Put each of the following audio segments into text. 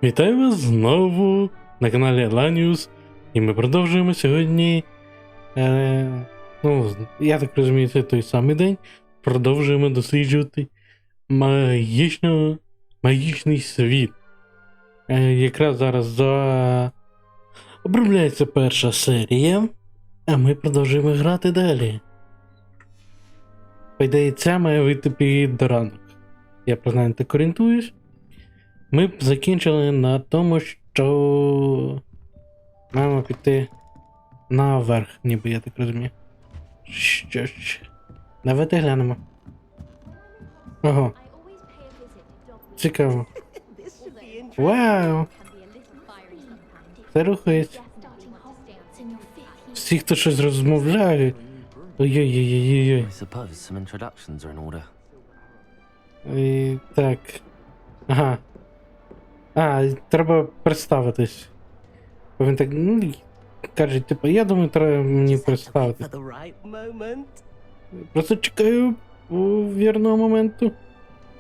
Вітаю вас знову на каналі Ланіус, і ми продовжуємо сьогодні, я так розумію, це той самий день, продовжуємо досліджувати магічний світ. Якраз зараз обробляється перша серія, а ми продовжуємо грати далі. По ідеї, ця має вийти під ранок. Я принаймні так орієнтуюсь. Ми б закінчили на тому, що маємо піти наверх, ніби я так розумію. Що ж, давайте глянемо. Ого. Цікаво. Вау! Це рухається. Всі, хто щось розмовляє. Ой-ой-ой-ой-ой. Так. Ага. Треба представитись. Бо він так, каже, типу, я думаю, треба мені представитись. Просто чекаю вірного моменту.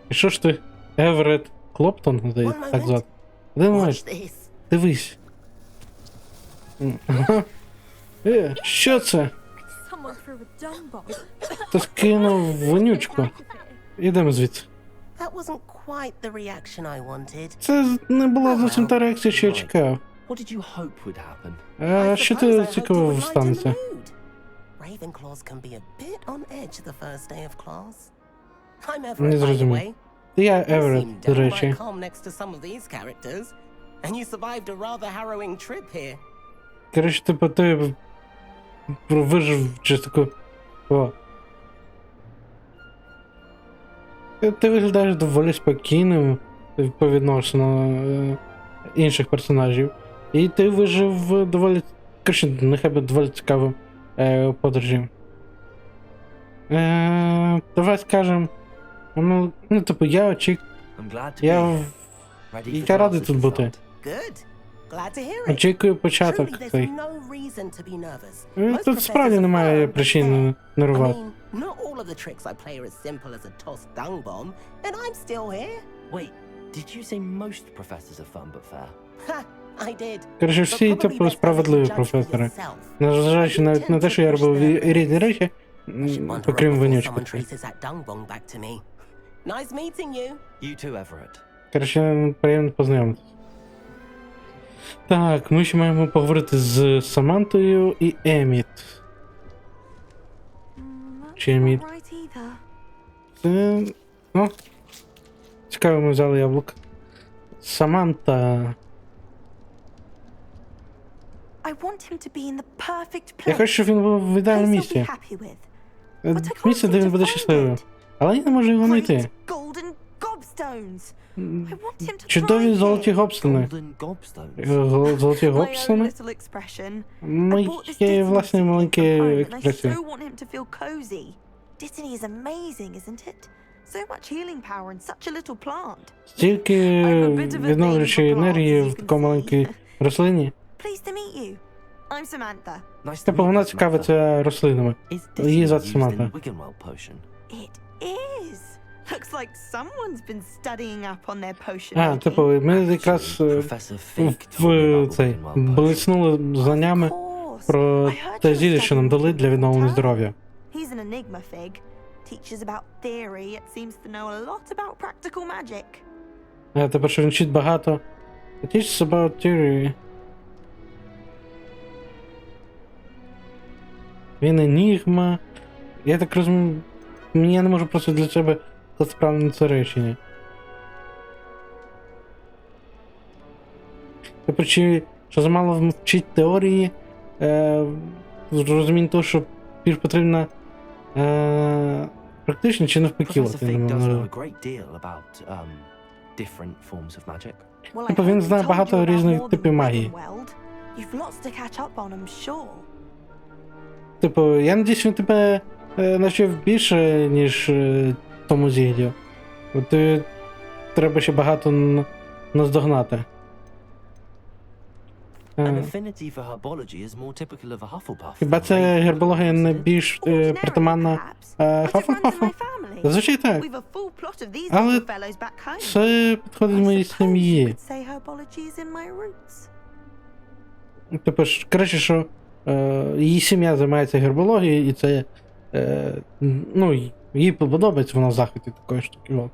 І що ж ти, Еверетт Клоптон, здається, так звати? Один момент. Дивись. Ага. Що це? Хтось кинув вонючку. Ідемо звідси. Це не була зовсім та реакція, що я чекав. А що ти цікаво станеться? Не зрозумів. Я Еверетт, до речі. Коротше, типу, ти вижив через таку... О. Ти виглядаєш доволі спокійним по відносно інших персонажів. І ти вижив доволі... Коротше, нехай би доволі цікавим подорожі. Давай скажем... типу, я радий тут бути. Очікую початок цей. Тут справді немає причин нервувати. Коротше, всі, типу, справедливі професори. Незважаючи навіть на те, що я робив різні речі, окрім вонючки. Коротше, приємно познайомитися. Так, ми ще маємо поговорити з Самантою і Еміт. Чи Еміт? Це... Цікаво, ми взяли яблук. Саманта. Я хочу, щоб він був в ідеальному місці. Місце, де він буде щасливим. Але я не можу його знайти. Чудові золоті гобстони. Золоті гобстони? Мої власні маленькі експресії. Стільки відновлюючої енергії в такому маленькій рослині. Типу, вона цікавиться рослинами. Її звати Саманта. Типу, ми якраз блиснули знаннями про те зілля, що нам дали для відновлення здоров'я. Тепер, що він вчить багато. Teaches about theory. Він енігма. Я так розумію, я не можу просто для себе справити це речення. Тепер, що замало вчить теорії, розуміння того, що більш потрібна практично чи навпаки. Типу, він знає багато різних типів магії. Типу, я надіюсь, він тебе навчив більше, ніж тому зіллю. Тобі треба ще багато наздогнати. Хіба це гербологія не більш притаманна Хаффлпафу? Зазвичай так. Але це підходить моїй сім'ї. Типу, коротше, що її сім'я займається гербологією, і це, ну, їй подобається, вона в захваті такої штуки.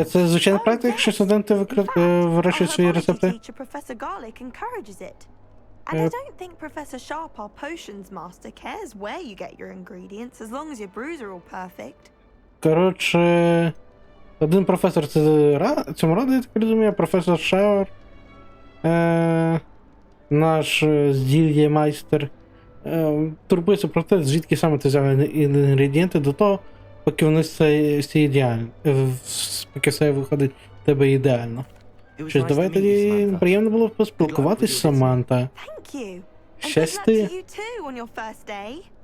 Це звичайна практика, якщо студенти вирощують свої рецепти? And I don't think Professor Sharp, our potions master, cares where you get your ingredients as long as your brews are all perfect. Коротше, один професор цьому радий, я так розумію, професор Шауер, наш здільє-майстер, турбується про те, звідки саме ти взяв інгредієнти до того, поки вони все ідеально, поки все виходить в тебе ідеально. Щось, давай тоді приємно було поспілкуватись, Саманта. Щасти.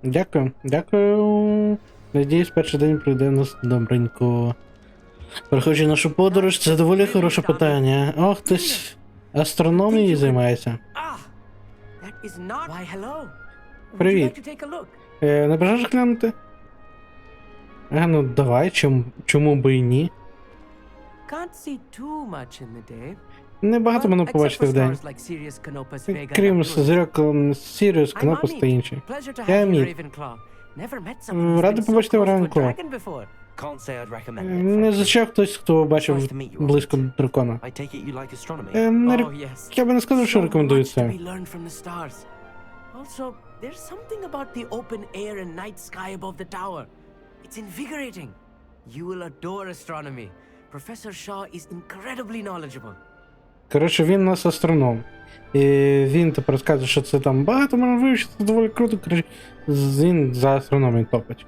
Дякую, дякую. Надіюсь, перший день пройде в нас добренько. Проходжу нашу подорож, це доволі хороше питання. О, хтось астрономією займається. Привіт. Не бажаєш глянути? Ну давай, чому би і ні? Небагато мене побачити в день. Крім зірок Сіріус, Канопус та інші. Я Мід. Радий побачити Равенкло. Не зустрічав хтось, хто бачив близько дракона. Я би не сказав, що рекомендую це. Коротше, він у нас астроном. І він тепер розказує, що це там багато можна вивчити, це доволі круто. Коротше, він за астрономію топить.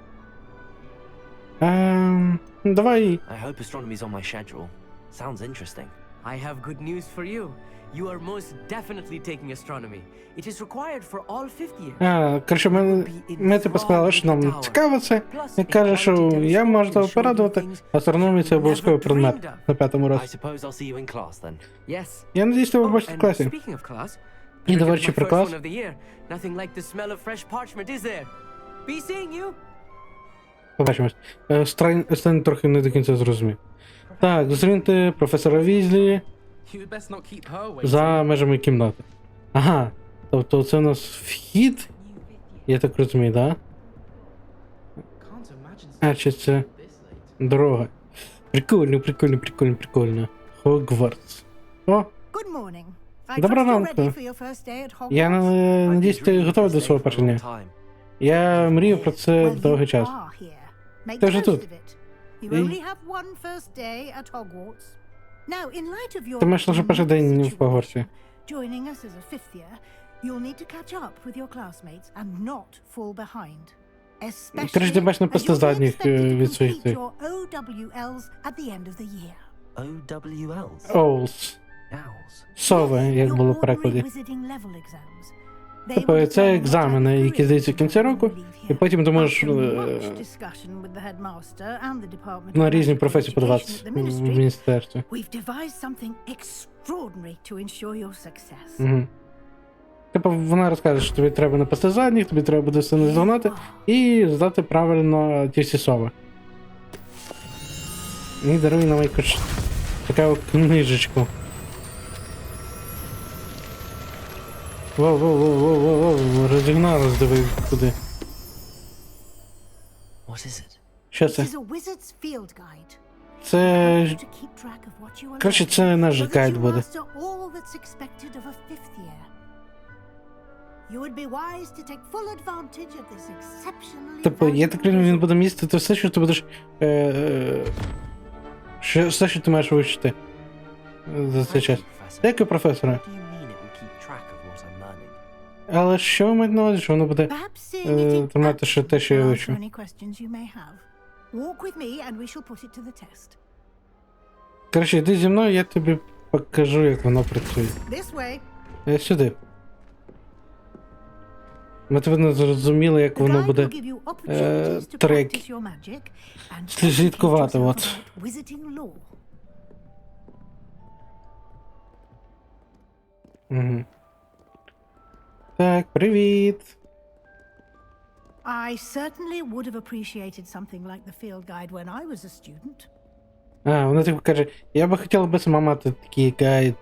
Давай. I hope astronomy's on my schedule. Sounds interesting. I have good news for you. You are most definitely taking astronomy. It is required for all 50 years. Коротше, ми типу сказали, що нам цікаво це. І каже, що я можу тебе порадувати. Астрономія це обов'язковий предмет на 5-му році. I suppose I'll see you in class then. Yes. Я надіюсь, тебе побачити в класі. І до речі, про клас. Nothing like the smell of fresh parchment, is there? Be seeing you. Побачимось. Стань трохи не до кінця зрозумів. Так, зустріньте професора Візлі за межами кімнати. Ага, тобто це у нас вхід? Я так розумію, так? Да? Чи це дорога? Прикольно. Хогвартс. О! Доброго ранку. Я надіюсь, ти готовий до свого першого дня. Я мрію про це довгий час. Ти вже тут. Ти маєш лише перший день в Хогвартсі. Коротше, ти маєш написати задніх від своїх цих. Owls. Сови, як було в перекладі. Тобто це екзамени, які здаються в кінці року, і потім ти можеш на різні професії подаватися в міністерстві. Типу вона розкаже, що тобі треба написати задніх, тобі треба буде все наздогнати і здати правильно ті всі сови. І даруй нам якусь таку книжечку. Воу, розігналась, диви куди. Що це? Це... Коротше, це наш гайд буде. Тобто, я так розумію, він буде містити все, що ти будеш... все, що ти маєш вивчити за цей час. Дякую, професоре. Але що ви маєте на увазі, що воно буде тримати ще те, що я вивчу? Коротше, йди зі мною, я тобі покажу, як воно працює. Сюди. Ми тебе не зрозуміли, як воно буде трек. Слідкувати, от. Угу. Так, привіт. I certainly would have appreciated something like the field guide when I was a student. Вона типу каже, я би хотіла би сама мати такий гайд,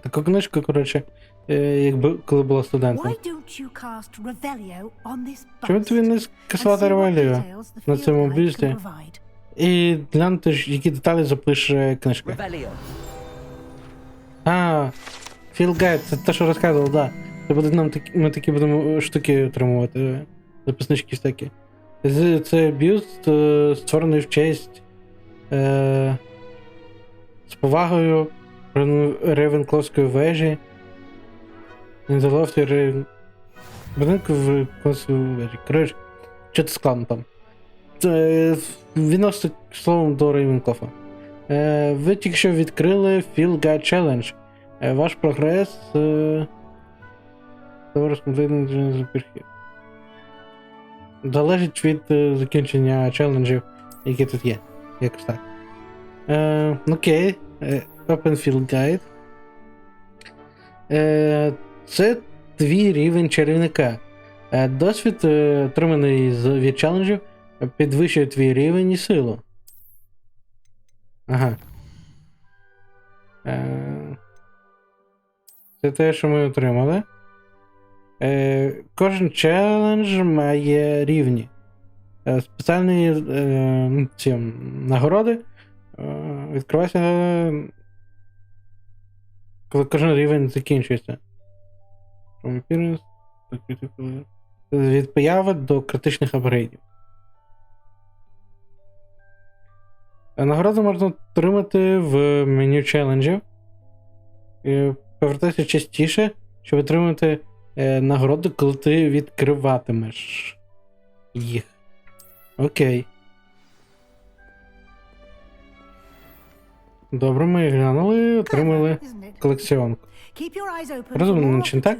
таку книжку, коротше, якби коли була студентом. Why don't you cast Revelio on this Чому тобі не скасувати Ревелію на цьому бюсті? І глянути, які деталі запише книжка. Revelio. Field Guide, це те, що розказував, да. Це буде нам ми такі будемо штуки отримувати, записнички всякі. Це бюст створений в честь з повагою Рейвенкловської вежі. Незаловці будинку в Рейвенкловської вежі. Коротше, що це складно там. Відносно словом до Рейвенклофа. Ви тільки що відкрили Field Guide Challenge. Ваш прогрес залежить від закінчення челенджів, які тут є. Якось так. Окей. Open Field Guide. Це твій рівень чарівника. Досвід, отриманий від челенджів, підвищує твій рівень і силу. Ага. Це те, що ми отримали. Кожен челендж має рівні. Спеціальні ці нагороди відкриваються, коли кожен рівень закінчується. Від появи до критичних апгрейдів. Нагороди можна отримати в меню челенджів. Повертайся частіше, щоб отримати нагороди, коли ти відкриватимеш їх. Окей. Добре, ми глянули, отримали колекціонку. Розумно, чи не так?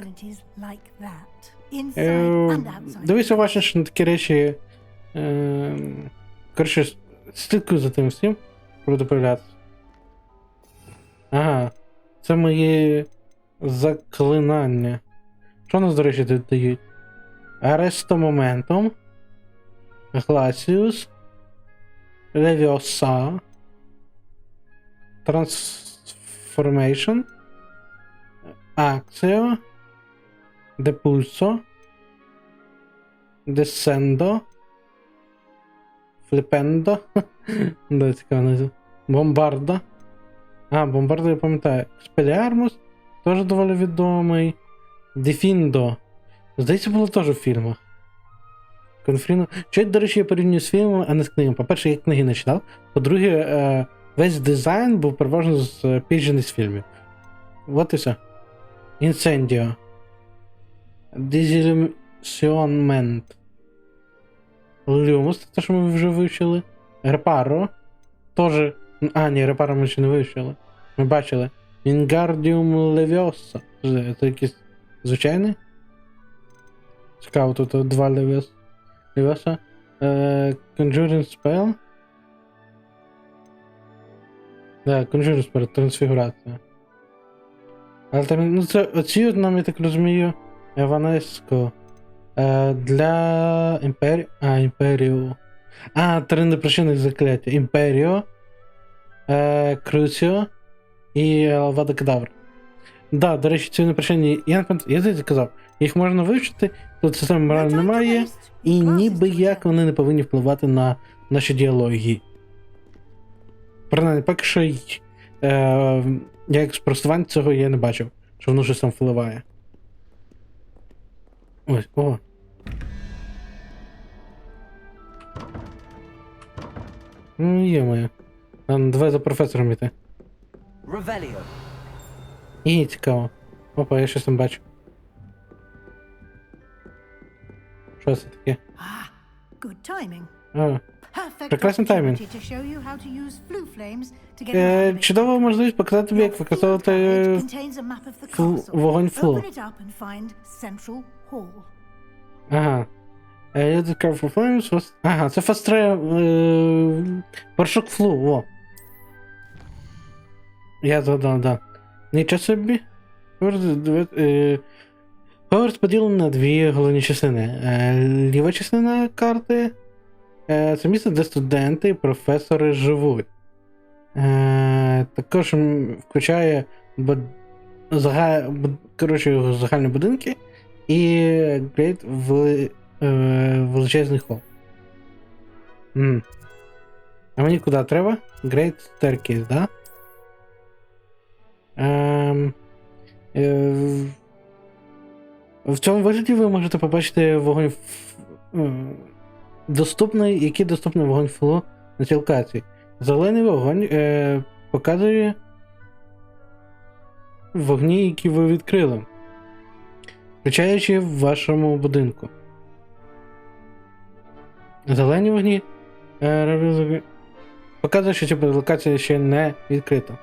Дивись уважно, що на такі речі. Коротше, слідкуй за тим всім, буду появлятися. Ага. Це мої заклинання. Що у нас, до речі, тут дають? Аресто моментум. Гласіус. Левіоса. Трансформейшн. Акціо. Депульсо. Десендо. Фліпендо. Да, цікаво назва. Бомбардо. Бомбардо я пам'ятаю. Спеліармус. Теж доволі відомий. Дефіндо. Здається, було теж в фільмах. Конфріно. Що, до речі, я порівнюю з фільмами, а не з книгами. По-перше, я книги не читав. По-друге, весь дизайн був переважно спіжений з фільмів. От і все. Інсендіо. Дезілюміонмент. Люмус, це те, що ми вже вивчили. Репаро. Тоже. Ні, репаро ми ще не вивчили. Ми бачили. Вінгардіум левіоса. Це якийсь звичайний? Цікаво, тут два левіоса. Conjuring Spell. Да, Conjuring Spell, трансфігурація. Але там, ну це, оці нам, я так розумію, Еванеско. Для Імперіо. Три непричинних закляття. Імперіо, Круціо і Авада Кедавр. Да, до речі, ці непричинні, я здається казав, їх можна вивчити, тут системи моралі немає, і ніби як вони не повинні впливати на наші діалоги. Принаймні, поки що як спростування цього я не бачив, що воно щось там впливає. Ось, о. Ну, є моє. Давай за професором йти. Revelio. І цікаво. Опа, я щось там бачу. Що це таке? Good timing. Прекрасний таймінг. Чудова можливість показати тобі, як використовувати вогонь флу. Ага. Ага, це фастре... Порошок флу, во. Я згадав, да. Нічого собі. Хогвартс поділений на дві головні частини. Ліва частина карти це місце, де студенти і професори живуть. Також включає загальні будинки і величезний хол. А мені куди треба? Great Staircase, да? В цьому вигляді ви можете побачити вогонь який доступний вогонь флу на цій локації. Зелений вогонь показує вогні, які ви відкрили, включаючи в вашому будинку. Зелені вогні показує, що ця локація ще не відкрита.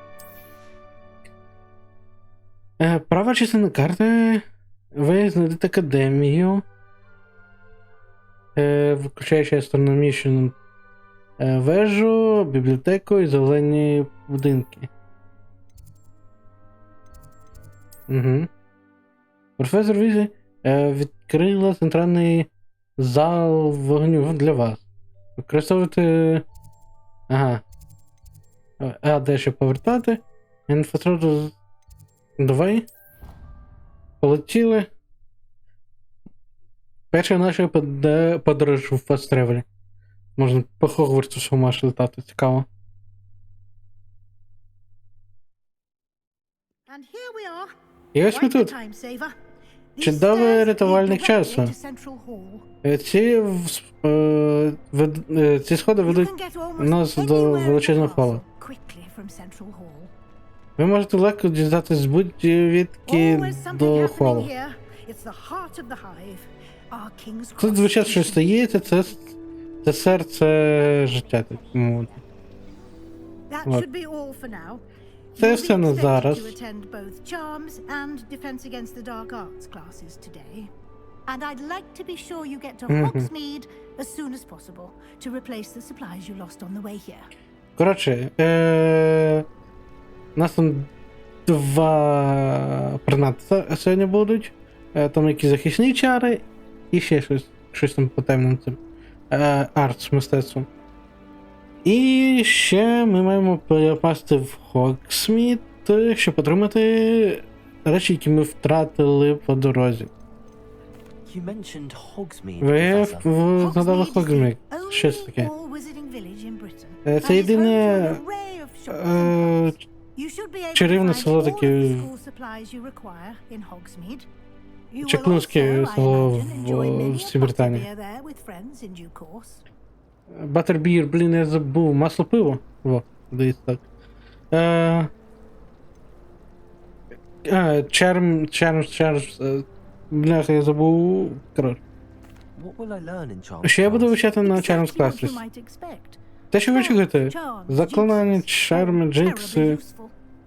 Права частина карти ви знайдете академію, включаючи астрономічну вежу, бібліотеку і зелені будинки. Професор Візі відкрила центральний зал вогню для вас. Використовуйте... де ще повертати. Інфраструктуру... Давай. Полетіли. Перша наша подорож в Fast Travel. Можна по Хогвартсу Шумаш летати, цікаво. І ось ми тут. Чудовий рятувальник часу. Ці сходи ведуть нас до величезного холу. Ви можете легко дізнатися з будь-відки до холу. Тут, звичайно, що стається, це серце життя, так мовити. Це все на зараз. And I'd like to be sure you get to Hogsmeade as soon as possible to replace the supplies you lost on the way here. Коротше, у нас там два предмети сьогодні будуть. Там якісь захисні чари і ще щось там по темним цим. Арт, мистецтвом. І ще ми маємо попасти в Hogsmeade, щоб отримати речі, які ми втратили по дорозі. Ви згадали Hogsmeade. Щось таке. Це єдине чарівне село таке. Чаклунське село в всій Британії. Батербір, блін, я забув. Масло пиво? Во, десь так. Чармс. Бляха, я забув. Коротше. Що я буду вивчати на Charms Classes? Те, що ви очікуєте? Заклинання, чарми, джинкси.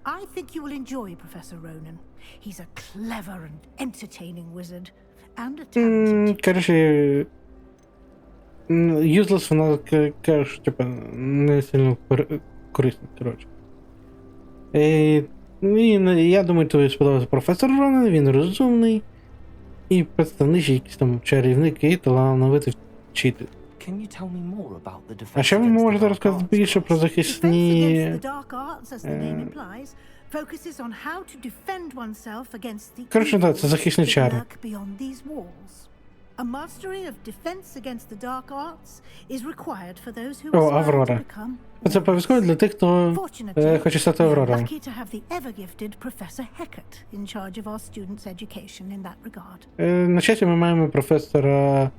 I think you will enjoy Professor Ronan. He's a clever and entertaining wizard and a talented. Коротше, useless, вона, коротше, типа, не сильно корисна, коротше. І я думаю, тобі сподобався професор Ронан, він розумний. І представничий якийсь там чарівник і талановитий вчитель. А що ви можете розказати більше про захисні... Коротше, так, це захисні чари. О, Аврора. Це обов'язково для тих, хто хоче стати Авророю. На часі ми маємо професора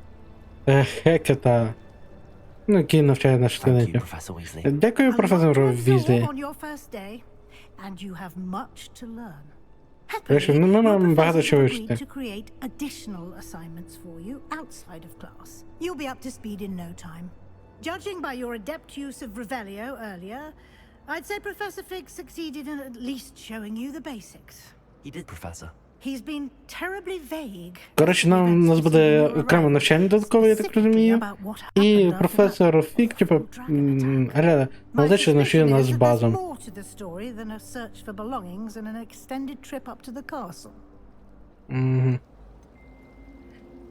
Хекета, який навчає наших студентів. Дякую, професору Візлі. Коротше, ми маємо багато чого вчити. Judging by your adept use of Revelio earlier, I'd say Professor Fig succeeded in at least showing you the basics. He did, Professor. He's been terribly vague. Коротше, у нас буде окреме навчання додаткове, я так розумію. І професор Фік, типу, молодець, що навчив нас базам.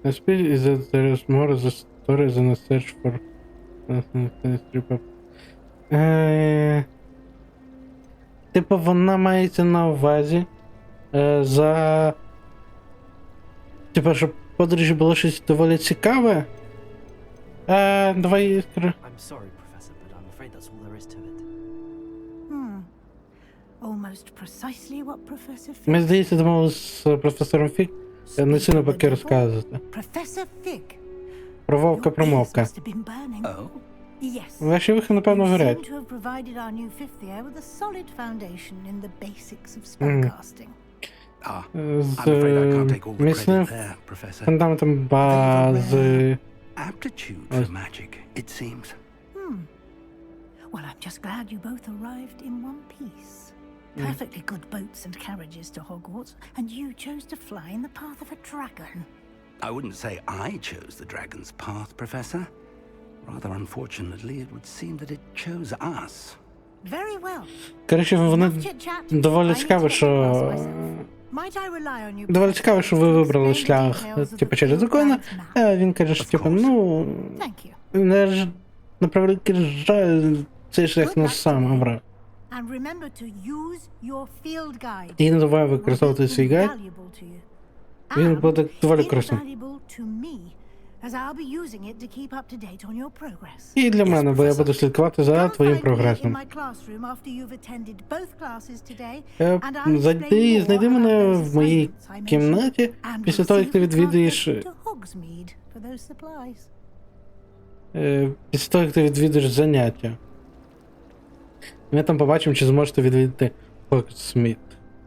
The speech is that there is more of the story than a search for типу, вона мається на увазі за... Типу, щоб подорожі було щось доволі цікаве. Давай скажу. I'm sorry, Professor, but I'm afraid that's all there is to it. Almost precisely what Professor Fig. Ми, здається, домовилися з професором Фік не сильно поки розказувати. Professor Fig. Про вовка-промовка. Oh? Yes. Ваші вихи, напевно, You горять. seem to have provided our new fifth year with a solid foundation in the basics of spellcasting. Ah, З I'm afraid I can't take all the міцним credit there, Professor. фундаментом бази. Aptitude for magic, it seems. Well, I'm just glad you both arrived in one piece. Perfectly good boats and carriages to Hogwarts, and you chose to fly in the path of a dragon. I wouldn't say I chose the dragon's path, Professor. Rather unfortunately, it would seem that it chose us. Very well. Коротше, вони Enough chit-chat. доволі I need цікаво, to get що... across myself. Might I rely on you, Доволі цікаво, що ви to вибрали explain the шлях, details of типу, the через field закони. guide's map? А він каже, що, типу, ну... Thank you. Не ж... На превеликий жаль, цей шлях не сам обрав. And remember to use your field guide. І не забувай використовувати свій гайд. Valuable to you. Він And буде доволі корисним. invaluable to me, as I'll be using it to keep up to date on your progress. І для мене, бо я буду слідкувати за Come твоїм find me in прогресом. my classroom after you've attended both classes today, and I'll Зайди, explain more знайди мене about those в моїй assignments I mentioned, кімнаті and після we'll того, see як ти if we can't відвідуєш... get to Hogsmeade for those supplies. Після того, як ти відвідуєш заняття. Ми там побачимо, чи зможете відвідати Hogsmeade.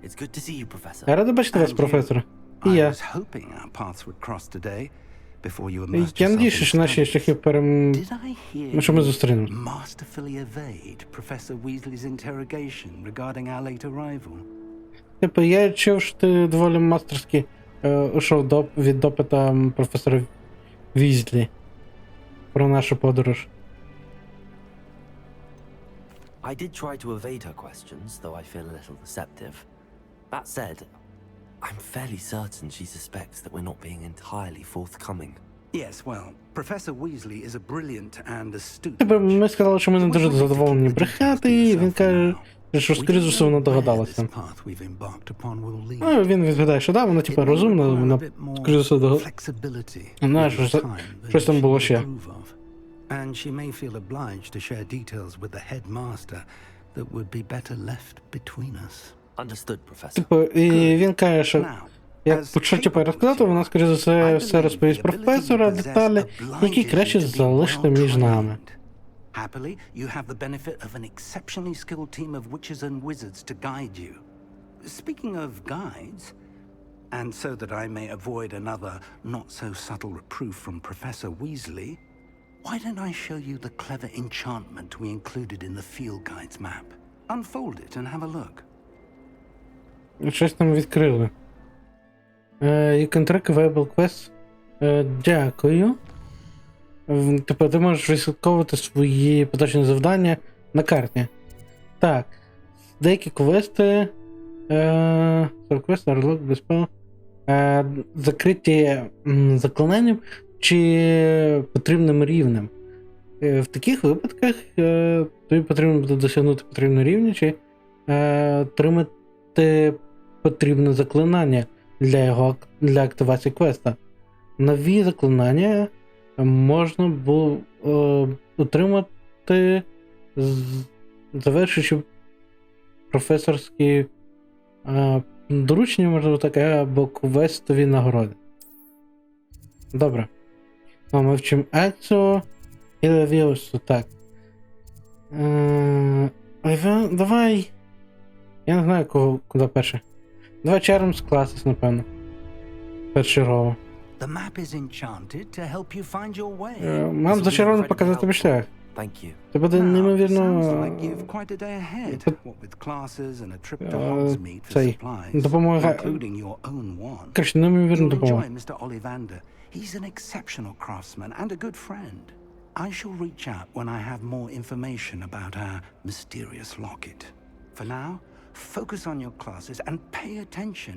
It's good to see you, Professor. Я радий бачити вас, And you. професор. І I я. was hoping our paths would cross today before you immersed Я yourself надіюся, in що наші study. шляхи Did I hear що ми you зустрінемось. masterfully evade Professor Weasley's interrogation regarding our late arrival? Типу, я чув, що ти доволі мастерськи ушов від допита професора Візлі про нашу подорож. I did try to evade her questions, though I feel a little deceptive. That said, I'm fairly certain she suspects that we're not being entirely forthcoming. Yes, well, Professor Weasley is a brilliant and astute. Типу, ми сказали, що ми не дуже задоволені брехати, і він каже, що скоріше за все вона догадалася. Ну, він відповідає, що да, вона типу розумна, вона скоріше за все догадалася. Знаєш, щось там було ще. And she may feel obliged to share details with the headmaster that would be better left between us. Understood, Professor. Типу, і він каже, що якщо типу розказати, вона скоріше за все розповість професора деталі, які краще залишити між нами. Happily, you have the benefit of an exceptionally skilled team of witches and wizards to guide you. Speaking of guides, and so that I may avoid another not-so-subtle reproof from Professor Weasley, why don't I show you the clever enchantment we included in the field guide's map? Unfold it and have a look. Щось там відкрили. You can track available quests. Дякую. Типу, ти можеш відслідковувати свої поточні завдання на карті. Так. Деякі квести... Квести, орлок, безпел. Закриті заклинанням чи потрібним рівнем. В таких випадках тобі потрібно буде досягнути потрібного рівня, чи отримати потрібне заклинання для активації квеста. Нові заклинання можна було отримати, завершуючи професорські доручення, можливо таке, або квестові нагороди. Добре. Ми вчимо акцію і левіусу. Так. Давай. Я не знаю, куди перше. Давай Charms Classes, напевно. Першочергово. Мам зачаровано показати тобі шлях. Це буде неймовірно... Цей... Допомога... Короче, неймовірно допомога. He's an exceptional craftsman and a good friend. I shall reach out when I have more information about our mysterious locket. For now, focus on your classes and pay attention.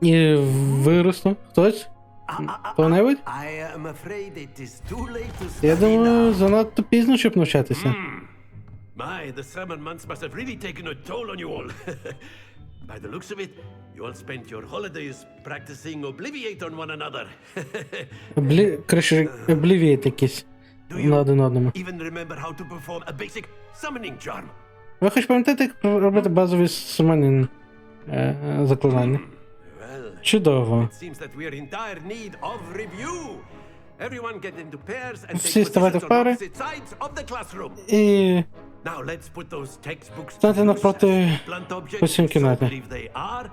І виросну. Хтось? Хто-небудь? I am afraid it is too late to Я study думаю, now. занадто пізно, щоб навчатися. My, the summer months must have really taken a toll on you all. By the looks of it, you all spent your holidays practicing Obliviate on one another. Краще, облівієт якийсь на один одному. Even remember how to perform a basic summoning charm? Ви хоч пам'ятаєте, як робити базові суманін заклинання? Well, Чудово. it seems that we are in dire need of review. Everyone get into pairs and Всі take ставайте positions в on пари. opposite sides of the classroom. І Now let's put those textbooks to станьте use навпроти as blunt objects, усім so кімнати. believe they are,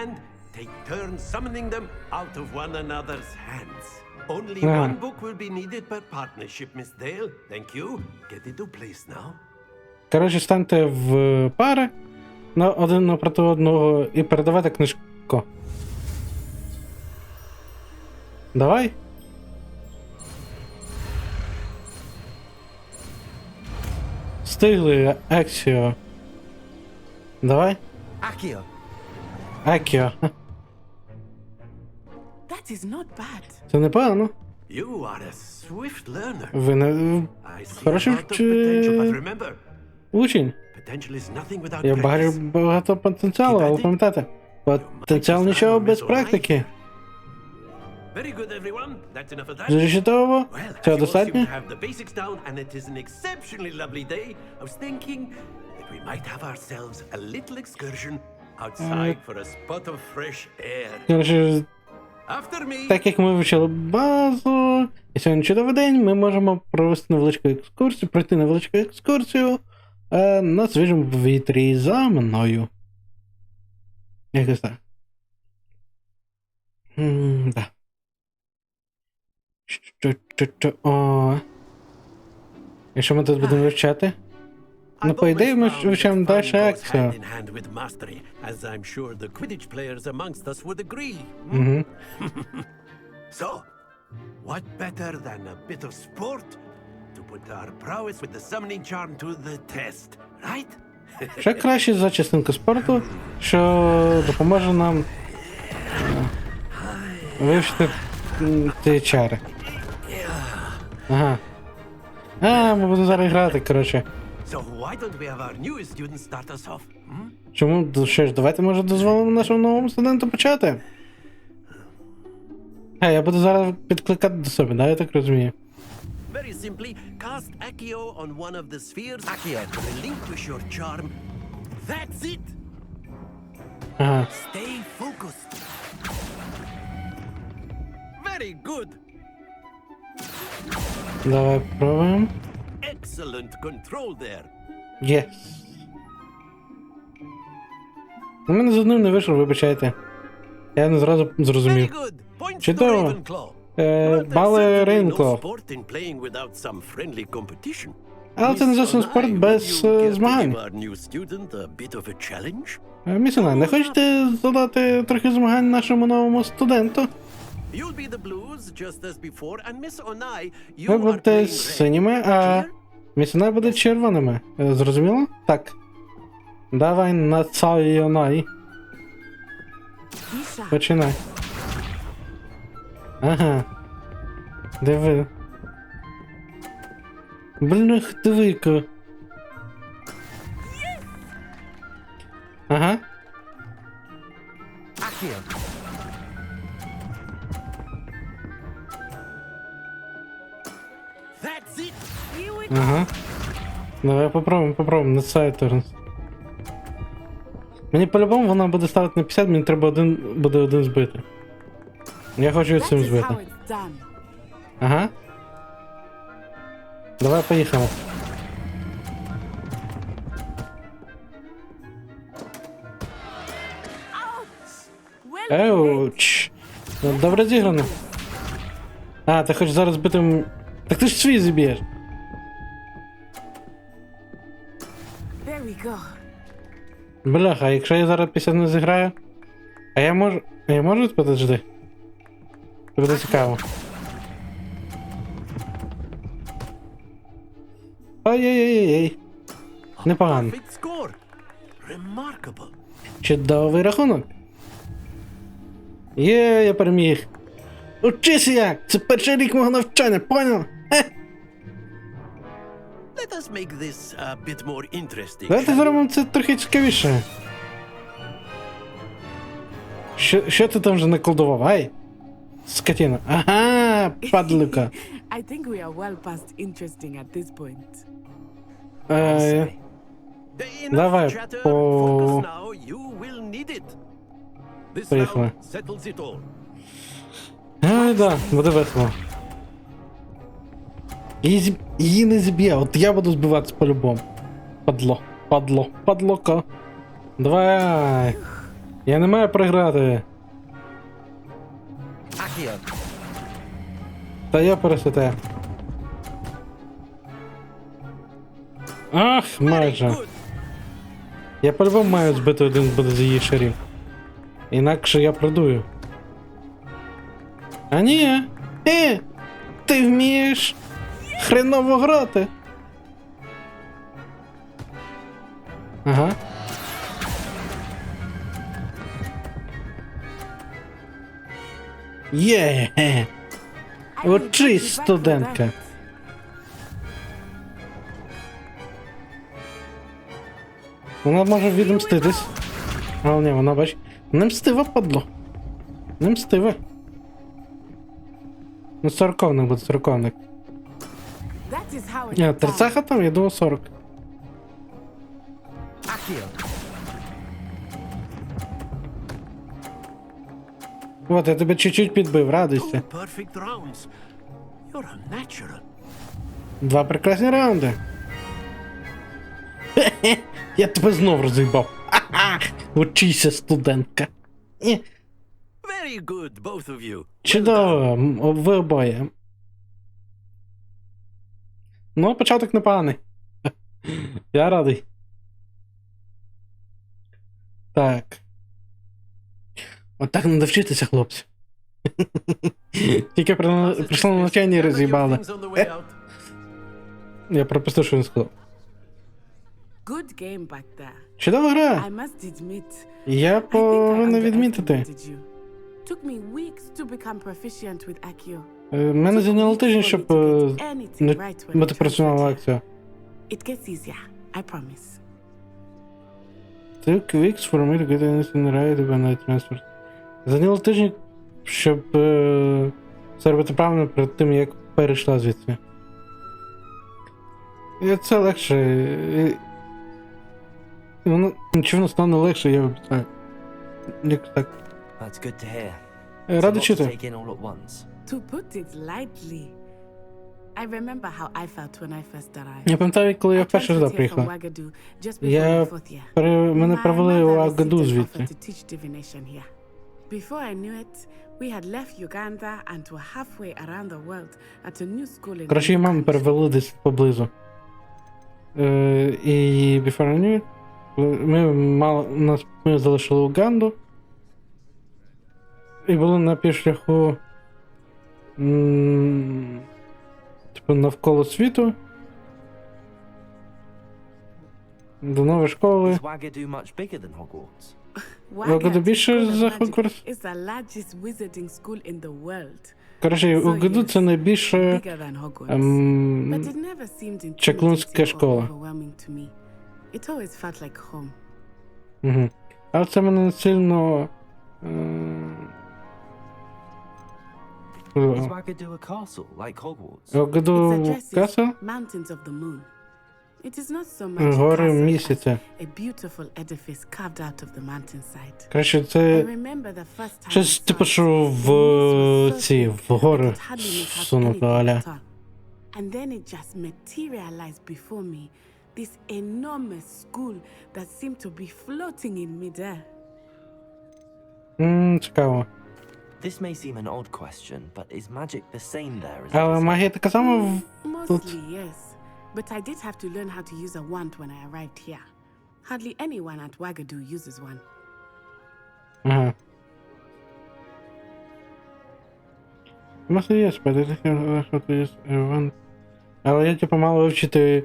and take turns summoning them out of one another's hands. Only Ага. one book will be needed per partnership, Miss Dale. Thank you. Get into place now. Коротше, станьте в пари один напроти одного і передавайте книжку. Давай. Стигли, Аксіо. Давай. Accio. Акіо. That is not bad. Це непогано. You are a swift learner. Ви не I see a Хороший lot of potential, but вчи... remember, учень. potential is nothing without Я practice. багато потенціалу, але пам'ятайте, потенціал нічого без практики. Very good, everyone. That's enough of that. Дуже чудово. Well, as Цього you all seem достатньо. to have the basics down, and it is an exceptionally lovely day, I was thinking that we might have ourselves a little excursion outside for a spot of fresh air. Коротше, After me. так як ми вивчили базу, і сьогодні чудовий день, ми можемо провести невеличку екскурсію, пройти невеличку екскурсію на свіжому повітрі за мною. Якось так. Да. О. І що ми тут будемо вивчати? Ну, по ідеї, ми вивчаємо далі акцію. Hand in hand with mastery, as I'm sure the Quidditch players amongst us would agree. Угу. So, what better than a bit of sport to put our prowess with the summoning charm to the test, right? Ще краще за частинку спорту, що допоможе нам вивчити ті чари. Ага. Ми будемо зараз грати, коротше. So why don't we have our newest student start us off? Hmm? Чому? Що ж, давайте, може, дозволимо нашому новому студенту почати. Я буду зараз підкликати до себе, да, я так розумію. Very simply, cast Accio on one of the spheres. Accio. Relinquish your charm. That's it. Ага. Stay focused. Very good. Давай пробуємо. Excellent control there. Єс. У мене з одним не вийшло, вибачайте. Я не зразу Very зрозумів. good. Points to Чудово. Ravenclaw. Well, there's Бали certainly no Рейнкло. sport in playing without some friendly competition. Але це не зовсім спорт без змагань. Our new student a bit of a challenge. Місіна, не хочете задати трохи змагань нашому новому студенту? You'll be the blues just as before, and Miss Onai, you Ви are будете playing red. синіми, а Clear? Місіна буде червоними. Зрозуміло? Так. Давай на Сайонай. Isha. Починай. Ага. Диви. Блях, диви-ка. Ага. Accio. That's it. Ага. Давай попробуємо на Сайторн. Мені по-любому вона буде ставити на 50, мені треба буде один збити. Я хочу That цим is збити. how it's done. Ага. Давай поїхали. Well played. Еуч. Добре зіграно. А, ти хочеш зараз бити... Так ти ж свій зіб'єш. There we go. Бляха, а якщо я зараз 50 не зіграю? А я можу подожди? Це буде цікаво. Ой-ой-ой-ой. Непогано. Perfect score. Remarkable. Чудовий рахунок. Є, я переміг. Учись як! Це перший рік мого навчання, поняв? Let us make this a bit more interesting. Давайте зробимо це трохи цікавіше. Що ти там вже наколдував, ай? Скотина. Ага, падлюка. I think we are well past interesting at this point. Давай, Chatter, по... focus now, you will need it. This Поїхали. round settles it all. Ай, да, буде весело. Її не зіб'є, от я буду збиватися по-любому. Падлока. Давай. Я не маю програти. Та я пересвятаю. Ах, майже. Я по-любому маю збити один з її шарів. Інакше я продую. А ні. Ти вмієш хреново грати. Ага. Є. Учись, студентка. Вона може відмститись. Але ні, вона бач. Не мстива, падло. Не мстива. Ну, 40-ник буде, 40-ник. That is how it Ні, is done. 30 там, я думав 40. Вот, я тебе чуть-чуть підбив, радуйся. Two perfect rounds. You're a natural. 2 прекрасні раунди. Хе-хе, я тебе знов роз'їбав. Ха-ха, учися, студентка. Very good, both of you. Чудово, ви обоє. Ну, початок непоганий. Я радий. Так. Отак не довчитися, хлопці. Тільки прийшло на навчання і роз'їбали. Things on the way out. Я пропустив, що він сказав. Good game back there. Чудова гра! I must admit, Я I think I повинен відмітити. underestimated you. Took me weeks to become proficient with Accio. Мене зайняло тиждень, щоб бути професіоналом акцію. It gets easier, I promise. Took weeks for me to get anything right when I transferred. Зайняло тиждень, щоб це робити правильно перед тим, як перейшла звідси. І це легше. І воно нічого не стане легше, я вибачаю. Як так. That's good to hear. Радий It's a lot to чути. take in all at once. To put it lightly, I remember how I felt when I first arrived. Я пам'ятаю, коли я I вперше сюди transferred here from приїхав. Wagadu just before Я my fourth year. мене My провели у mother Агаду visited звідти. offered to teach divination here. Before I knew it, we had left Uganda and were halfway around the world at a new school in Коротше, її маму перевели десь поблизу. І before I knew it, ми залишили Уганду. І були на півшляху типу навколо світу. До нової школи. Is Wagadu much bigger than Hogwarts? Вагаду більше за Хогвартс? It's the largest wizarding school in the world. Коротше, Угаду це найбільше Bigger than Hogwarts. But it never seemed чаклунська intimidating or школа. overwhelming to me. It always felt like home. Угу. Але це мене не сильно... Is Wagadu a castle like Hogwarts? Угаду Its address Касл? is Mountains of the Moon. It is not so much a Гори castle місяця. as a beautiful edifice carved out of the mountainside. Коротше, I це remember the first time I щось saw типу, it, що the в mist was so ці, thick в I гори could hardly make out сунуто, anything аля. at all. And then it just materialized before me, this enormous school that seemed to be floating in midair. Цікаво. This may seem an odd question, but is magic the same there as it Але is? магія така сама тут. Mostly, yes. But I did have to learn how to use a wand when I arrived here. Hardly anyone at Wagadu uses one. Ага. Yes, but I think how to use one. Але я типу мало вивчити,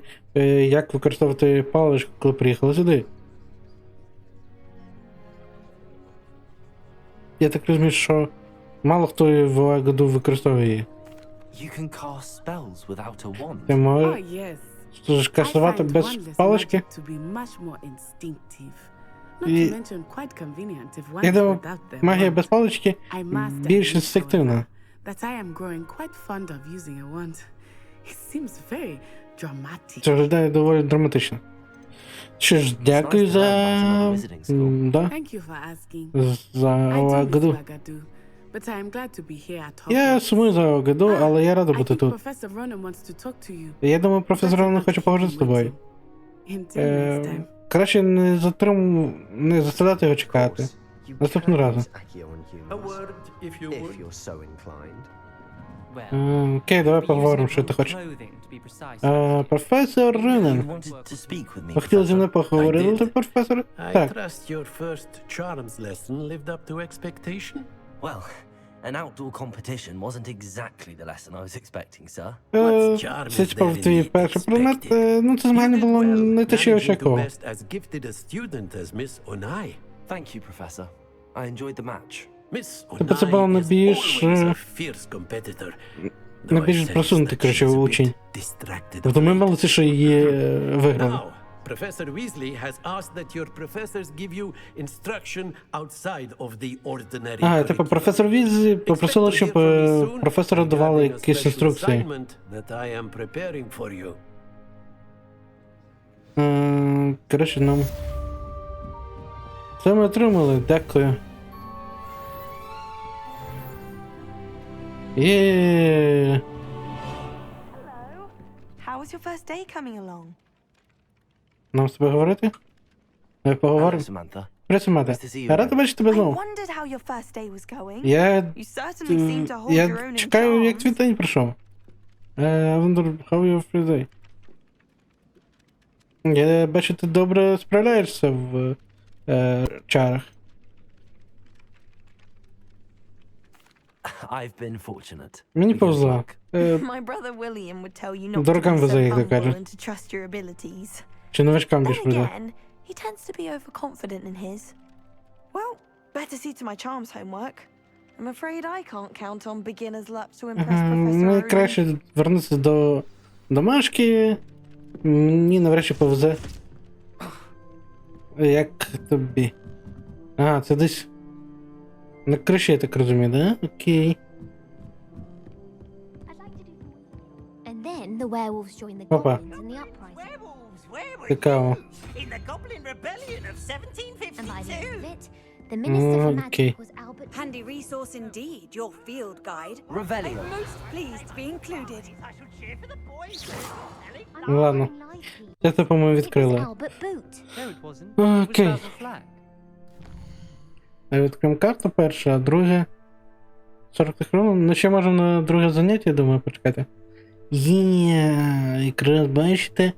як використовувати паличку, коли приїхали сюди. я так розумію, що мало хто в году використовує її. You can cast spells without a wand. Ти Oh, можеш yes. кастувати I find без wandless палички. magic to be much more instinctive. Not І- to mention quite convenient if one Я is думаю, without them. магія без палички I must більш admit, інстинктивна. however, that I am growing quite fond of using a wand. It seems very dramatic. Це виглядає доволі драматично. Що ж, дякую за... Да, Thank you for asking. за I do miss году. Wagadu, but I am glad to be here at Я Hogwarts. сумую за году, але я радий I бути think тут. Professor Ronan wants to talk to you. Я думаю, професор Рона хоче поговорити з тобою. Until next time. Краще не заставляти його чекати. Наступного разу. A word, if you would. so inclined. Окей, давай поговоримо, що ти хочеш. Професор Ренен. Ви хотіли зі мною поговорити, професор? I Так. trust your first charms lesson lived up to expectation. Well, an outdoor competition wasn't exactly the lesson I was expecting, sir. Це типу твій перший предмет. Ну, це змагання було не те, що я очікував. Best as gifted a student as Miss Onai. Thank you, Professor. I enjoyed the match. Miss Типу це було Onai is найбільш... always a fierce competitor. найбільш просунутий, коротше, учень. Тобто ми молодці, що її виграли. Now, Professor Weasley has asked that your professors give you instruction outside of the ordinary. Ага, типу професор Візі попросила, щоб професора давали якісь інструкції. That I am preparing for you. Коротше, нам... Це ми отримали, дякую. Є. Hello. How was your first day coming along? Нам з тобою говорити? Ми Hello, поговоримо. Samantha. Привіт, Саманта. Nice to see you Радий again. бачити тебе I знову. wondered how your first day was going. Я... You certainly seem to hold your own Я in чекаю, як charms. твій день пройшов. I wonder how your first day. Я бачу, ти добре справляєшся в чарах. I've been fortunate. Мені Because повезло. luck. My brother William would tell you not to Дуракам be везе, so як то humble кажуть. and to trust your abilities. Чи новачкам Then більш везе? again, he tends to be overconfident in his. Well, better see to my charms homework. I'm afraid I can't count on beginner's luck to impress Professor Ну, Ronan. краще вернутися до домашки. Мені навряд чи повезе. Як тобі? Ага, це десь на криші, я так розумію, да? Окей. I'd like to do some. And then the werewolves join the Опа. goblins in the uprising. Werewolves, where were Цікаво. you? In the Goblin Rebellion of And by the end of 1752. it, the Minister for Okay. Magic was Albert. Handy resource indeed, your field guide. Revelio. I'm most pleased to be included. I should cheer for the boys. Ellie. I'm Ну ладно. very likely. Це ти, по-моєму, It was відкрили. Albert Boot. No, it wasn't. It was Окей. Basil Flag. Відкриємо карту перша, а друге... 40 хвилин. Ну ще можемо на друге заняття, думаю, почекати. Якраз бачите.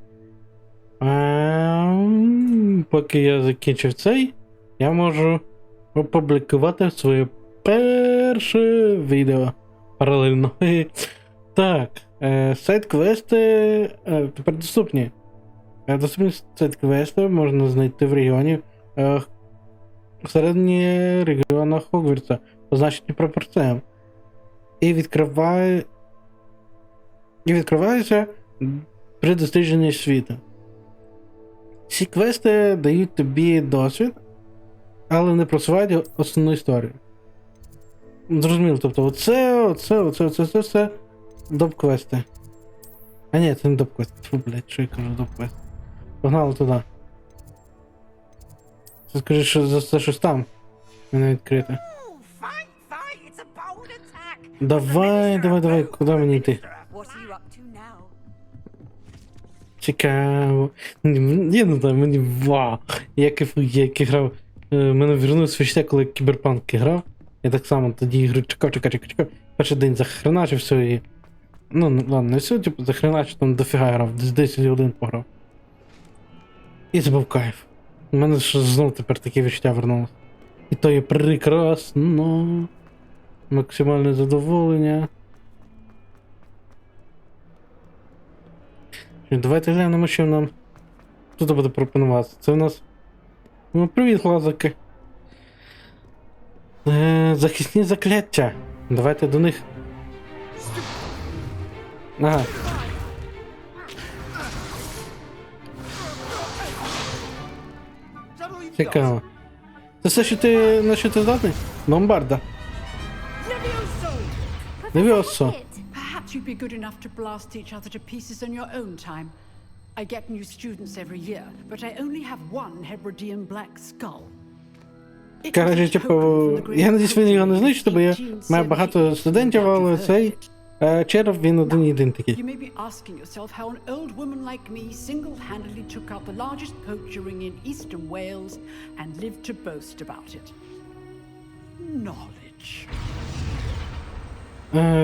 Поки я закінчив цей, я можу опублікувати своє перше відео паралельно. Так, сайт-квести тепер доступні. Доступні сайт-квести можна знайти в регіоні. Всередині регіону Хогвартса, позначені пропорціям. І відкриваються при дослідженні світу. Ці квести дають тобі досвід, але не просувають основну історію. Зрозуміло, тобто оце все доп-квести. А ні, це не доп-квести. Фу, блядь, що я кажу доп-квест. Погнали туди. Це скажи, що це щось там. Мене відкрите. Ooh, fight, it's a bold attack. Давай, куди мені йти? What are you up to now? Цікаво. Я не знаю, мені вау. Як грав. Мене вернувся відчуття, коли Кіберпанк грав. Я так само тоді ігру чекав. Перший день захреначив все і... Ну, ладно, не все, типу, захреначив, там дофіга грав, десь 10 годин пограв. І це був кайф. У мене ж знов тепер такі відчуття вернулося. І то є прекрасно. Максимальне задоволення. Давайте глянемо, що нам тут буде пропонуватися. Це у нас... Ну, привіт, лазики. Захисні закляття. Давайте до них. Ага. Цікаво. Це все, на що ти здатний? Ломбарда. Левіосо. Perhaps you'd be good enough to blast each other to pieces on your own time. I get new students every year, but I only have one Hebridean black skull. Коротше, типу, я надіюсь, ви його не знищите, бо я маю багато студентів, але цей череп, він один такий. You may be asking yourself how an old woman like me single-handedly took out the largest poacher ring in eastern Wales and lived to boast about it. Knowledge.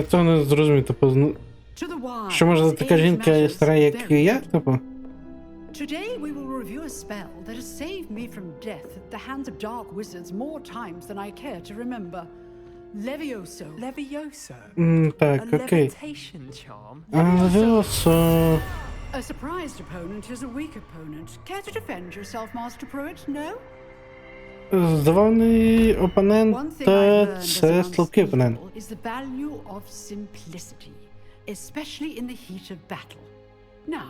Це не зрозуміло, типу, що може така жінка стара, як я, типу? Today we will review a spell that has saved me from death at the hands of dark wizards more times than I care to remember. Levioso. Levioso? Так, A окей. levitation charm? Levioso. A surprised opponent is a weak opponent. Care to defend yourself, Master Pruitt? No? Здаваний опонент One thing I learned as це an слабкий опонент. unstable is the value of simplicity, especially in the heat of battle. Now,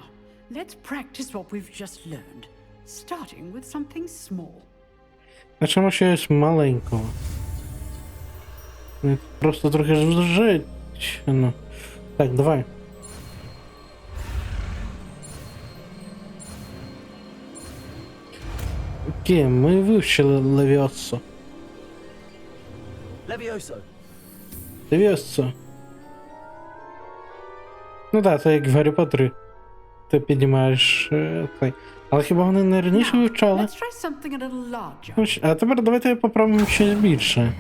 let's practice what we've just learned, starting with something small. Почнемо щось маленького. Просто трохи жжечно. Так, давай. Окей, ми вивчили Левіосо. Levioso. Левіосо. Ну так, це як в Гаррі Поттері. Ти піднімаєш цей. Але хіба вони не раніше вивчали? Let's try something a little larger. А тепер давайте попробуємо щось більше.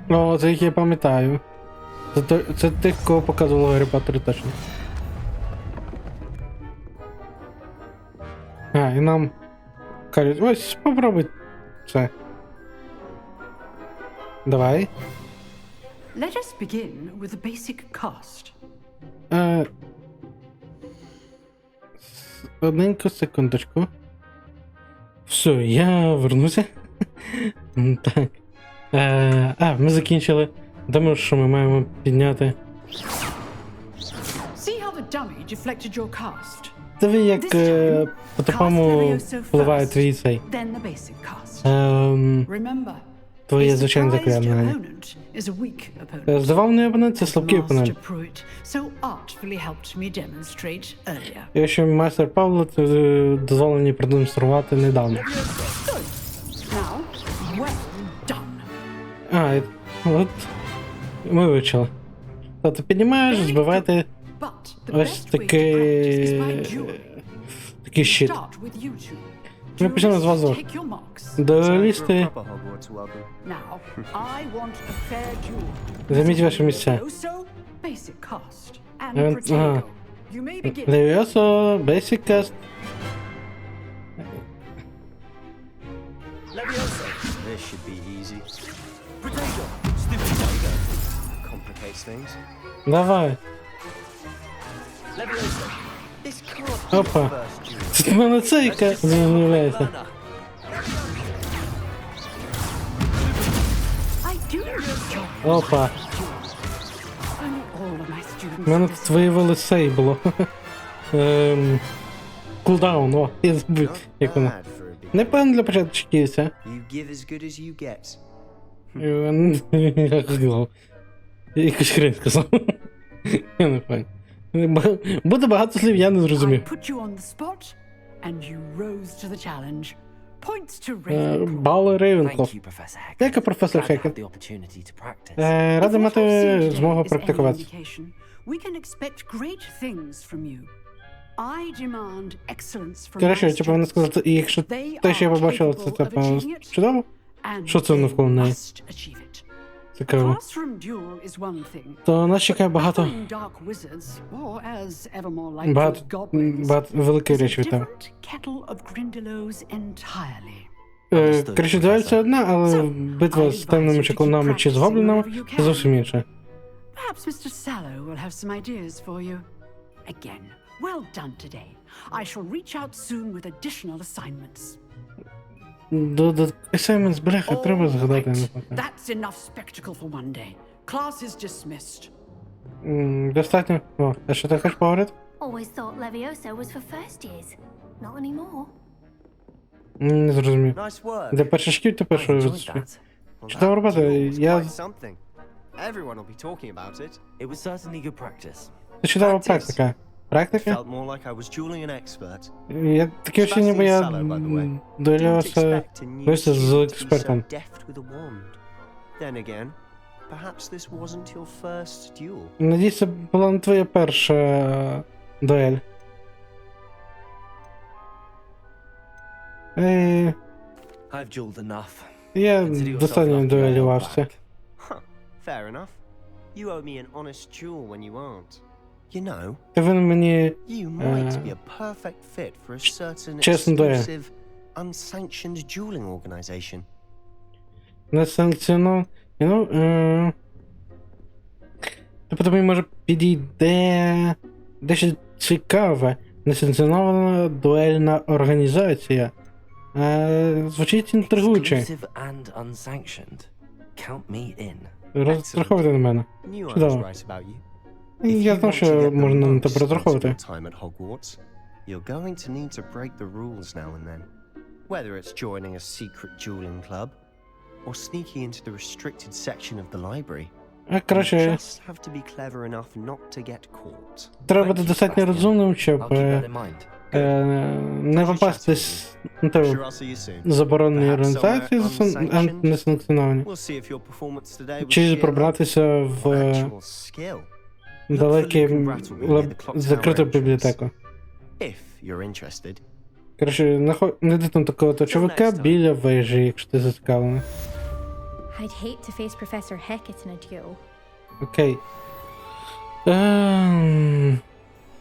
О, це як я пам'ятаю. Це тих, кого показували Гаррі Поттері точно. І нам кажуть, ось, попробуй це. Давай. Let us begin with the basic cast. Одненьку секундочку. Все, я вернуся. Так. Ми закінчили. Думаю, що ми маємо підняти. See how the dummy deflected your cast. Диви, як по-такому впливає твій цей. Then the basic cast. Remember, Твоє a звичайне surprised заклинання. opponent is a weak opponent. Здаваний опонент це слабкий опонент. Master Pruitt so artfully helped me demonstrate earlier. Якщо майстер Павло, це дозволені продемонструвати недавно. Now, well done. От ми вивчили. Тобто піднімаєш, збивайте But the ось best way to practice is by dueling. такий щит. Start with you two. Ми почнемо з вас двох. Take your marks. Дуелісти, Now, I want a fair duel. займіть ваші місця. Also, basic cast. And Ага. Protego. You may begin. Левіосо, Basic Cast. Levioso. This should be easy. Protego. Stupid Protego. Complicates things. Давай. Levioso. This can't be Опа. the first duel. Це в мене цейка з'являється. Burner. I do this job. Опа. Only all of my students. У мене тут виявили сей було. Кулдаун, о, я забув, як воно. Непевно для початківця. You give as good as you get. Я якось хрень сказав. Я не пам'ятаю. Буде багато слів, я не I зрозумів. put you on the spot, and you rose to the challenge. Points to Ravenclaw. Бали Рейвенклов. Thank you, Professor Heck. Дякую, професор Glad to have Хекет. the opportunity to practice. Радий If what I've мати seen today змогу is any практикуватися. indication, we can expect great things from you. I demand excellence from Коротше, my типу, вона сказала, students. і якщо They те, що я are побачила, це capable of типу achieving it, чудово, and що це they навколо неї? must achieve it. Цікаво. Classroom duel is one thing. То нас чекає багато, Battling dark wizards, or as ever more likely багато, goblins, багато великої is a речі там. different kettle of Grindylows entirely. Коротше, дуель це одна, але битва з темними чаклунами чи з гоблінами це зовсім інше. Perhaps Mr. Sallow will have some ideas for you. Again, well done today. I shall reach out soon with additional assignments. Асайменс, бляха, треба згадати. That's enough spectacle for one day. Class is dismissed. Достатньо. О, а що ти хочеш поговорити? Always thought Levioso was for first years. Not anymore. Не зрозумів. Nice work. Для першачків ти I першою enjoyed виступив. that. Чудова робота. Я... Something. Everyone will be talking about it. It was certainly good practice. Це чудова практика. Практика? Felt more like I was dueling an expert. Я таке ощущення, ніби я дуелювався Expect a new вийти з student to be so експертом. deft with a wand. Then again, perhaps this wasn't your first duel. Надіюсь, це була не твоя перша дуель. I've dueled enough. Я Consider yourself достатньо lucky I held дуелювався. back. Huh, fair enough. You owe me an honest duel when you aren't. You know, Ти винен мені you might be a perfect fit for a certain чесно дуель. exclusive, unsanctioned dueling organization. Несанкціоновано. Тобто мені може підійде дещо цікаве. Несанкціонована дуельна організація. Звучить інтригуюче. Exclusive and unsanctioned. Count me in. Розраховуйте на мене. Knew I was Чудово. right about you. Я знав, що можна на тебе розраховувати. Time at Hogwarts, you're going to need to break the rules now and then. Whether it's joining a secret dueling club or sneaking into the restricted section of the library. You Коротше, just have to be clever enough not to get caught. треба бути достатньо розумним, щоб I'll keep that in mind. не попастись на Sure, те I'll see you soon. заборонені Perhaps організації somewhere unsanctioned. несанкціоновані. We'll see if your performance today was Чи sheer luck пробратися в or actual skill. далекі Hopefully you can rattle me near the clock tower закриту entrance. бібліотеку. If you're interested. Коротше, знайди там такого-то чувака біля вежі, якщо ти зацікавлений. I'd hate to face Professor Hecat in a duel. Окей.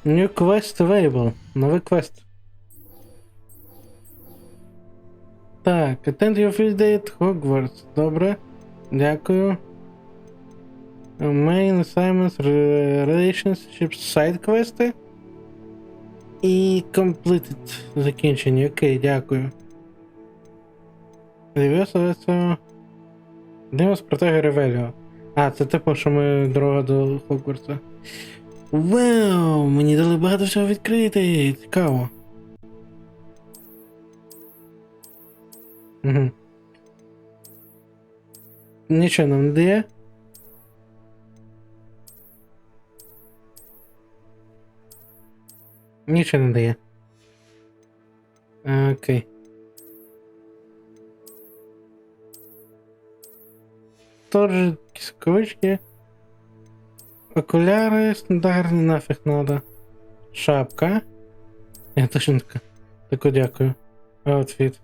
New quest available. Новий квест. Так, attend your field day at Hogwarts. Добре. Дякую. Main assignments, relationships, side квести. І completed. Закінчені. Окей, дякую. Дивився. Дивимось стратегію Ревеліо. А, це типу, що ми дорога до Хогвартса. Вау! Мені дали багато всього відкрити. Цікаво. Угу. Нічого нам не дає. Нічого не дає. Окей. Тож, кисковички. Окуляри стандартні, нафіг надо. Шапка. Я точно таку дякую. Аутфіт.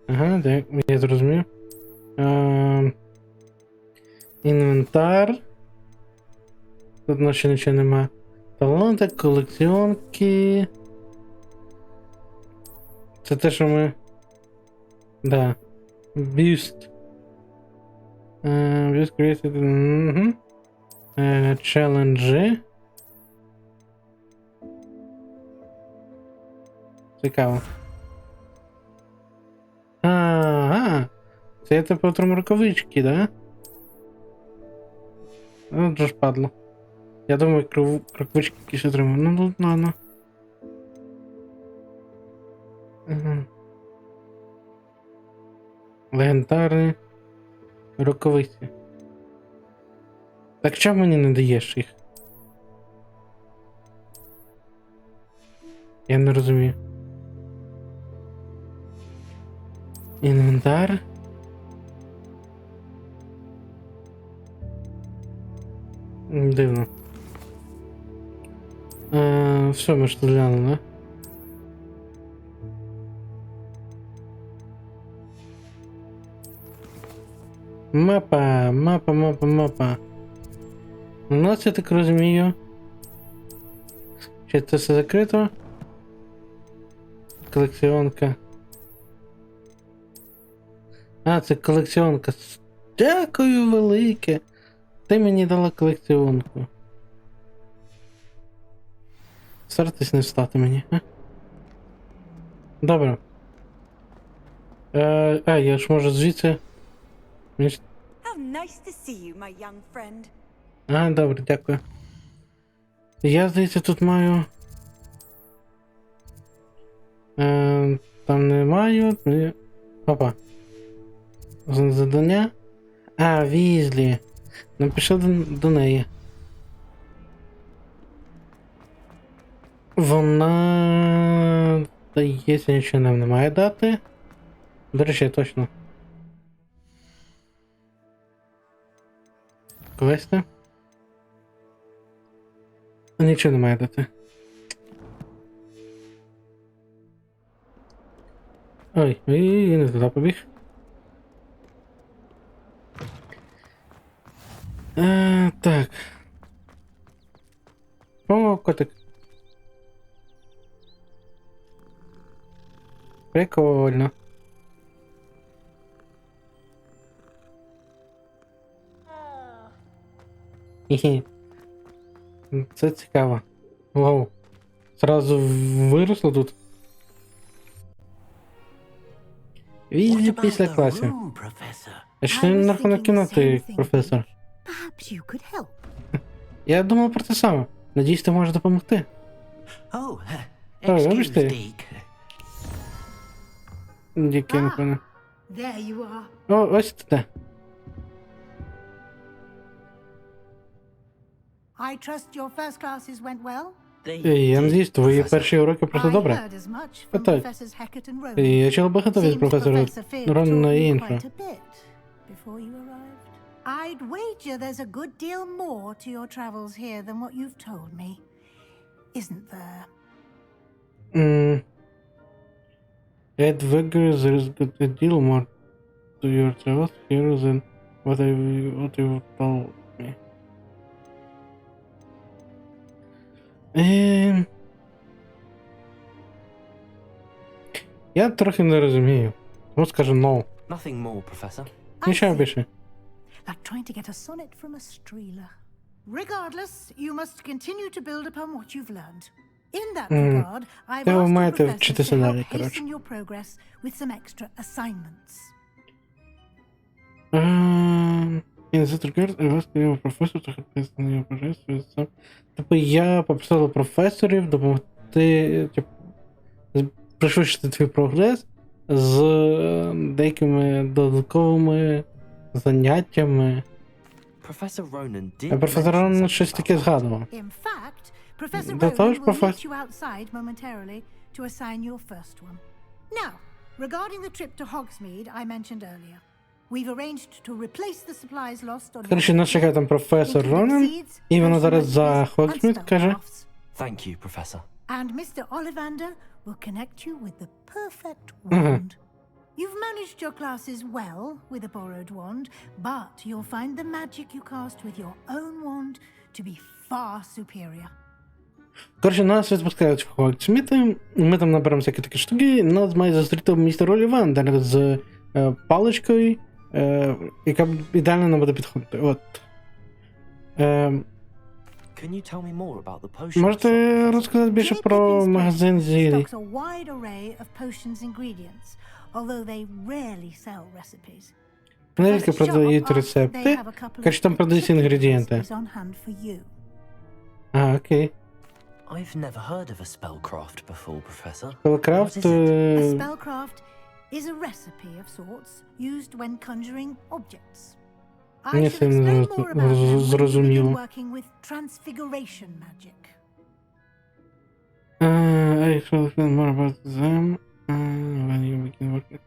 Ага, я зрозумів. Інвентар. Тут наче нічого нема. Таланти, колекціонки. Це те, що ми... Да. Boost. Boost created. Челенджі. Цікаво. Ага. Це я тепер отримав рукавички, да? Ну, вже ж падло. Я думаю, рукавички якісь отримав. Ну, ладно. Ага. Легендарні рукавиці. Так чому мені не даєш їх? Я не розумію. Інвентар. Дивно. Все, ми ж тут глянули, да? Мапа. У нас, я так розумію. Чи це все закрито? Колекціонка. А, це колекціонка. Дякую велике. Ти мені дала колекціонку. Старайтесь не встати мені, а? Добре. Я ж можу звідси... How nice to see you, my young friend. Добре, дякую. Я, здається, тут маю... Там не маю... Опа. Задання? Візлі. Ну, пішов до неї. Вона... Здається, нічого нам не має дати. До речі, точно. Квести. Нічого не має дати. Ой, я не туди побіг. Так. О, котик. Прикольно. Хі-хі. Це цікаво. Вау. Зразу виросло тут. Візлі після класів. А що на рахунок кімнати, професор? Я думав про те саме. Надіюсь, ти можеш допомогти. Вибачте. Дякую, напевно. О, ось ти. Я надіюсь, твої перші уроки просто добре. Так. Я чув багато від професора Рона і іншого. I'd wager there's a good deal more to your travels here than what you've told me. Isn't there? I'd wager there's a good deal more to your travels here than what you've told me. Я трохи не розумію. Тому скажу no. Nothing more, Professor. Нічого більше. Like trying to get a sonnet from a streeler. Regardless, you must continue to build upon what you've learned. In that regard, I've asked the professors to help hasten your progress with some extra assignments. In that regard, I asked your professor to help hasten your progress with some... Тобто я попросив професорів допомогти, пришвидшити твій прогрес з деякими додатковими заняттями. Professor Ронан щось таке згадував. In fact, Professor Ronan will meet you outside momentarily to assign your first one. Now, regarding the trip to Hogsmeade I mentioned earlier, we've arranged to replace the supplies lost on... Коротше, нас чекає там професор Ронан, і вона зараз за Хогсмід каже. Thank you, Professor. And Mr. Ollivander will connect you with the perfect wand. You've managed your classes well with a borrowed wand, but you'll find the magic you cast with your own wand to be far superior. Коротше, нас відпускають в Хогсміти, ми там наберемо всякі такі штуки, нас має зустріти містер Олівандер з паличкою, яка ідеально нам буде підходити. От. Можете розказати більше про магазин зілій? Вони рідко продають рецепти, кажуть, там продаються інгредієнти. Окей. I've never heard of a spellcraft before, Professor. Spellcraft A spellcraft is a recipe of sorts used when conjuring objects. I shall explain more about them when we begin working with transfiguration magic. I shall explain more about them when you begin working.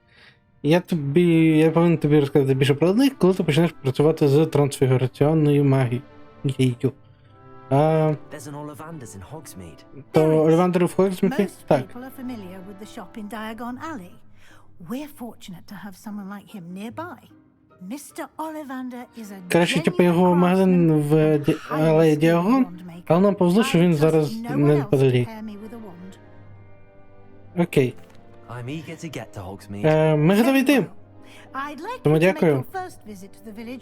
Я повинен тобі розказати більше про них, коли ти почнеш працювати з трансфігураціонною магією. There's an Ollivander's in Hogsmeade. То Олівандер в Хогсміті? Так. Most people are familiar with the shop in Diagon Alley. We're fortunate to have someone like him nearby. Mr. Ollivander is a Коротше, типу його магазин в алеї Діагон, але нам повезло, що він зараз неподалік. Окей. Ми готові йти. Тому дякую.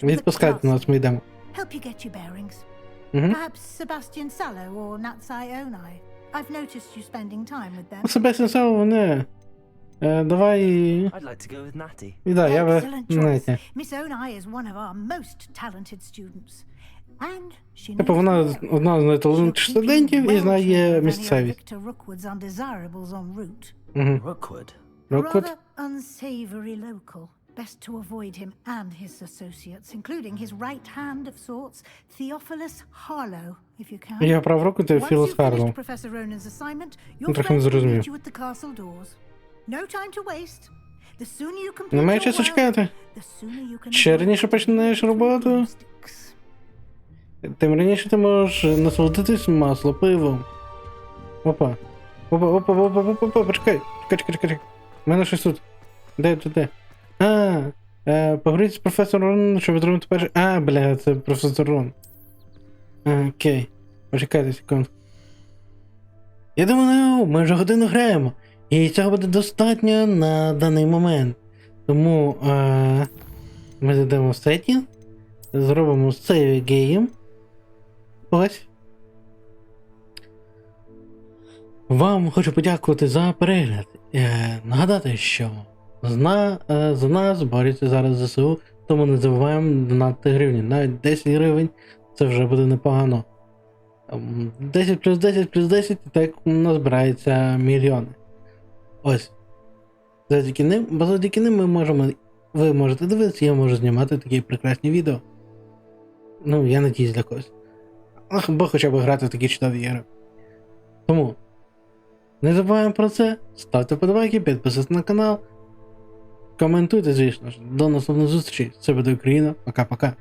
Відпускайте нас, ми йдемо. Perhaps Sebastian Sallow or Natsai Onai. I've noticed you spending time with them. Себастьян Салло, не. Давай. I'd like to go with Natty. І да, я би... Excellent choice. Знаєте. Miss Onai is one of our most talented students. And she Типу, вона одна з найталановитіших студентів і знає місцевість. Угу. Rookwood. Роквуд. Rather unsavory local. Best to avoid him and his associates, including his right hand of sorts, Theophilus Harlow, if you can. Я прав руку, це Once Філос you've Харлоу. finished Professor Ronan's assignment, your Трохи не friends will зрозумів. meet you at the castle doors. No time to waste. The sooner you complete Немає your часу work, чекати. the sooner you can Ще enjoy раніше the починаєш роботу, broomsticks. тим раніше ти можеш насолодитись масло пивом. Опа. Опа, почекай. Чекай. У мене щось тут. Де тут де? Поговоріть з професором Роном, щоб отримати перший... Бля, це професор Рон. Окей. Почекайте секунду. Я думаю, ми вже годину граємо. І цього буде достатньо на даний момент. Тому ми зайдемо в сеттінг, зробимо сейв гейм. Ось. Вам хочу подякувати за перегляд. Нагадати, що за нас борються зараз ЗСУ, тому не забуваємо донатити гривні. Навіть 10 гривень це вже буде непогано. 10 плюс 10 плюс 10, і так назбирається мільйони. Ось. Завдяки ним ви можете дивитися, я можу знімати такі прекрасні відео. Ну, я надіюсь для когось. Або хоча б грати в такі чудові ігри. Тому не забуваємо про це, ставте подобайки, підписуйтесь на канал, коментуйте, звісно ж. До наступної зустрічі. Це буде Україна. Пока-пока.